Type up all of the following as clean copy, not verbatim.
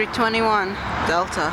A321 Delta.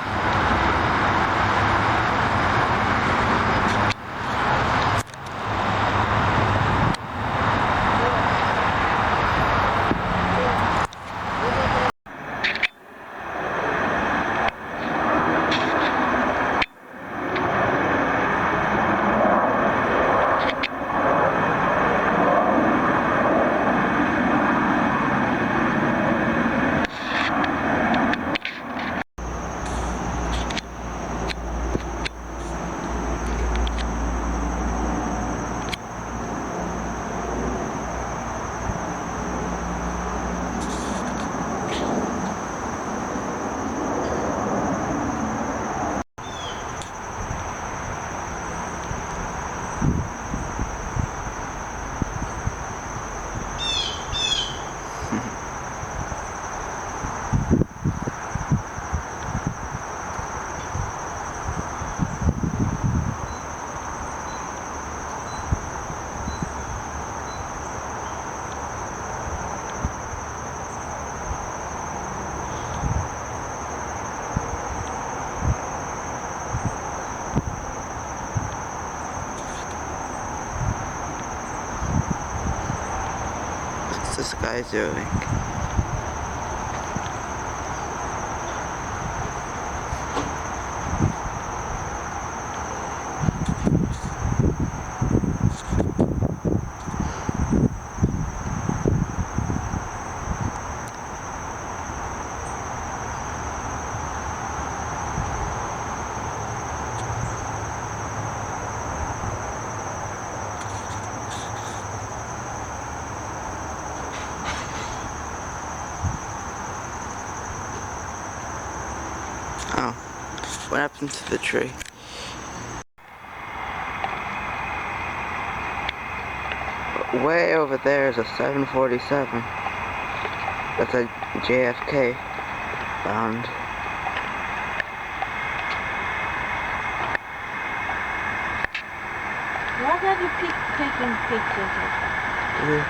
What's this guy doing? Oh, what happened to the tree? Way over there is a 747. That's a JFK bound. Why are you taking pictures of it?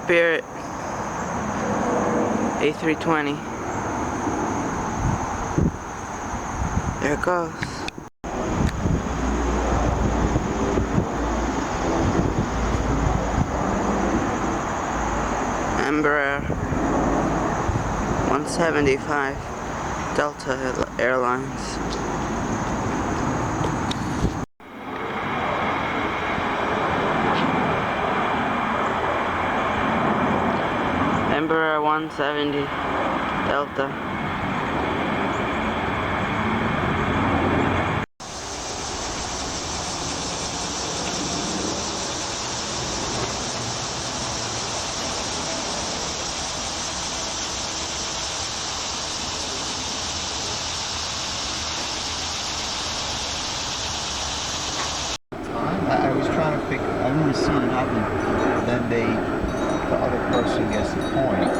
Spirit A320. There it goes. Embraer 175 Delta Airlines. Embraer 170 Delta. I was trying to figure, I remember seeing it happen, then the other person gets the point.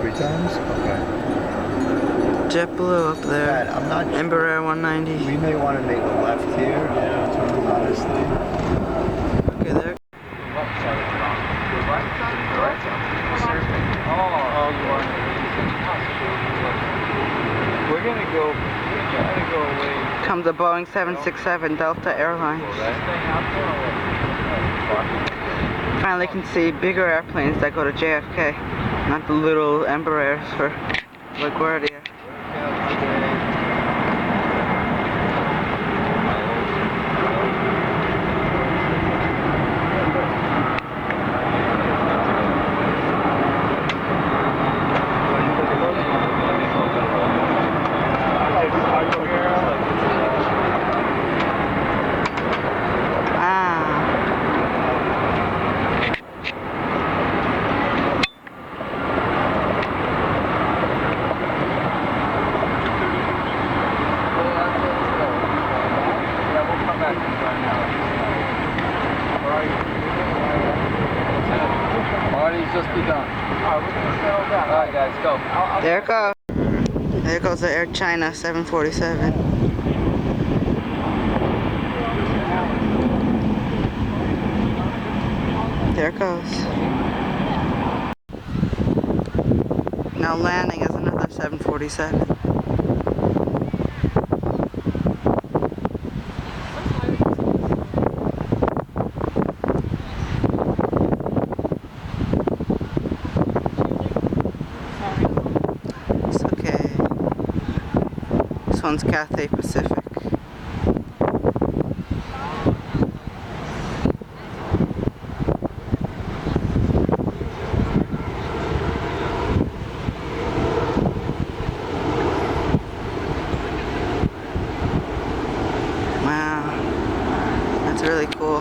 3 times? Okay. JetBlue up there. Dad, I'm not sure. Embraer 190. We may want to make a left here, turn honestly. Okay, there. Left side of the rock. The right side? The right side. Oh, you are. We're gonna go away. Comes the Boeing 767 Delta Airlines. Finally can see bigger airplanes that go to JFK, not the little Embraers for LaGuardia. Marty's just begun. Alright, we're gonna settle down. Alright guys, go. There it goes. There goes the Air China 747. There it goes. Now landing is another 747. It's okay. This one's Cathay Pacific. Wow, that's really cool.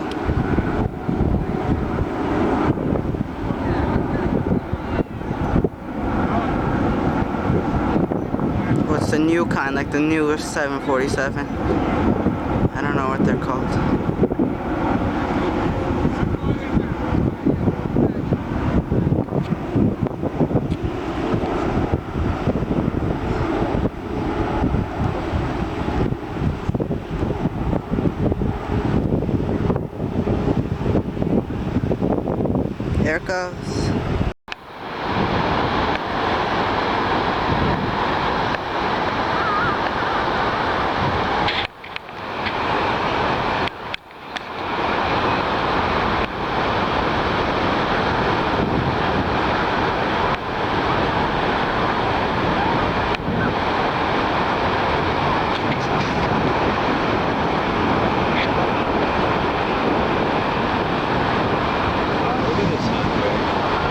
What's the new kind, like the newer 747? I don't know what they're called. There it goes.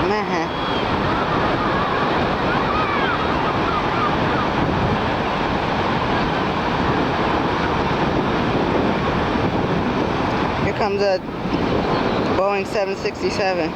Man. Here comes a Boeing 767.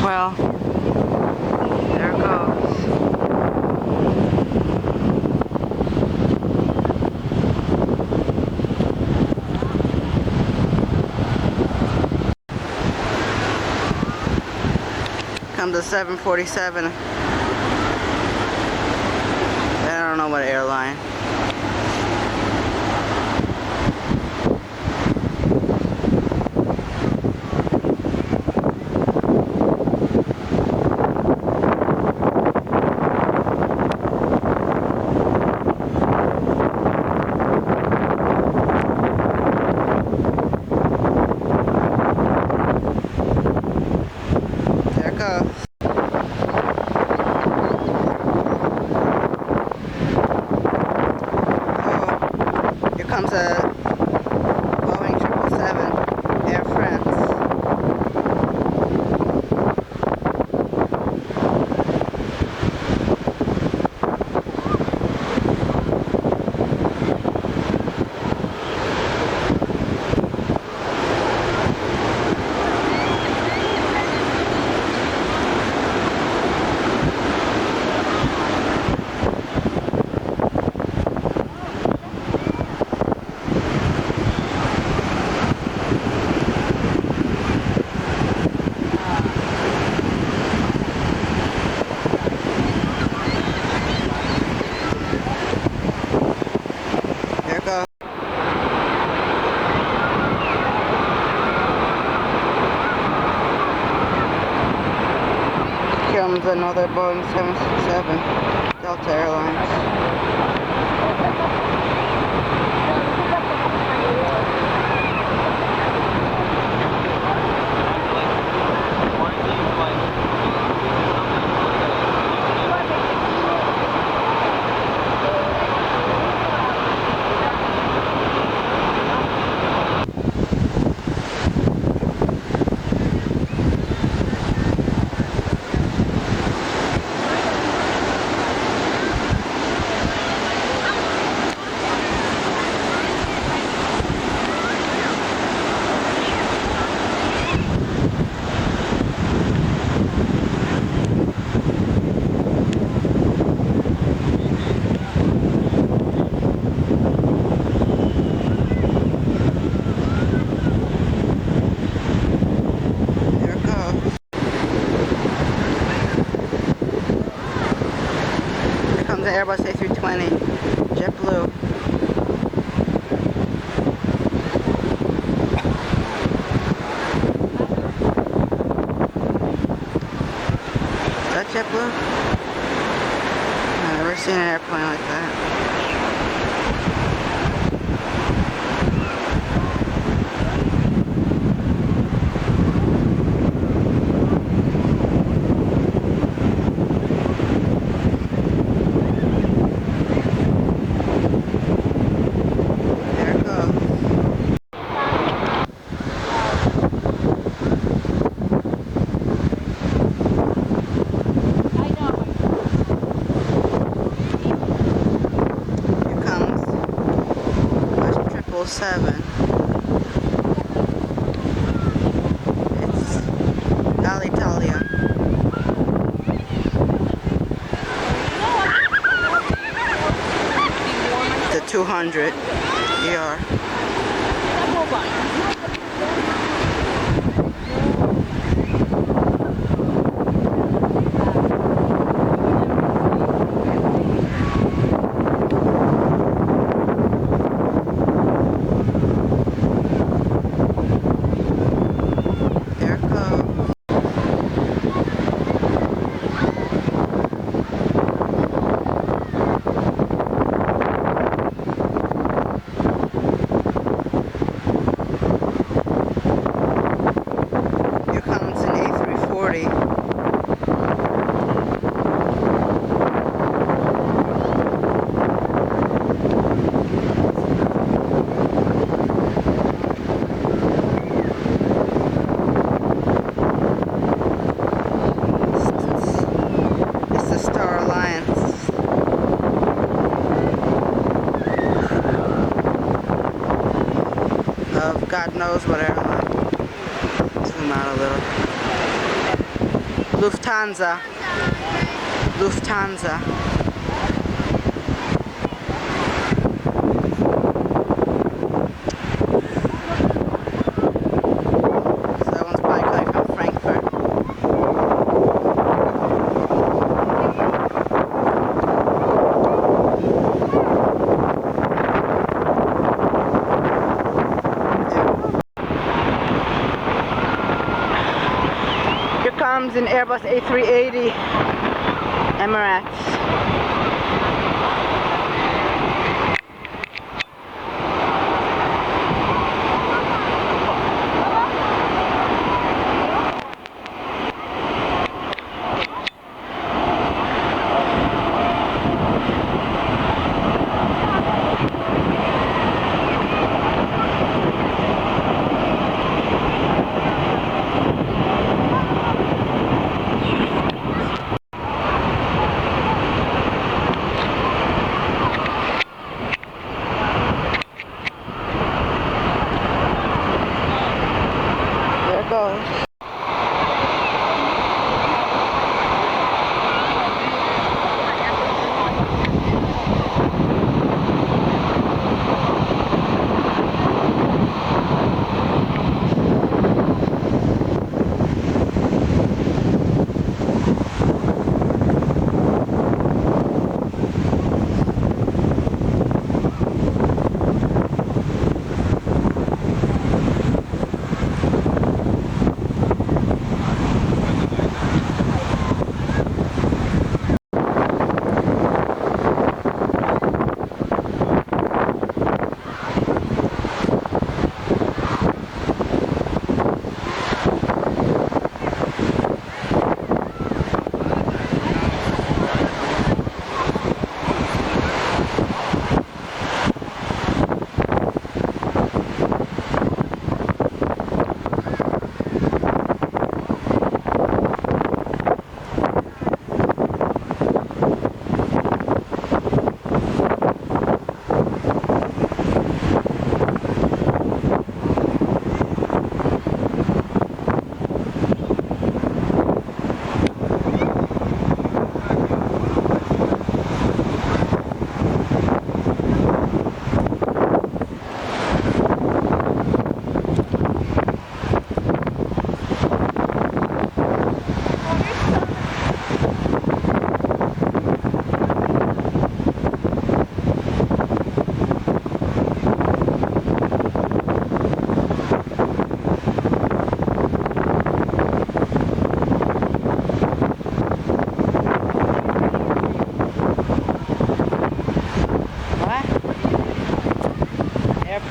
Well, there it goes. Comes the 747. I don't know what airline. There it goes. Oh, here comes a Boeing 777 Air France. There it goes. Here comes another Boeing 767 Delta Airlines. A320. JetBlue. Is that JetBlue? I've never seen an airplane like that. Seven. It's Alitalia. The 200 ER. God knows what airline. Zoom out a little. Lufthansa. Lufthansa. So that one's probably coming from Frankfurt. Comes in Airbus A380 Emirates.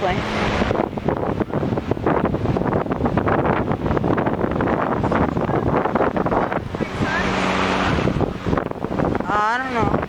airplane. I don't know.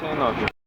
Sayın abi.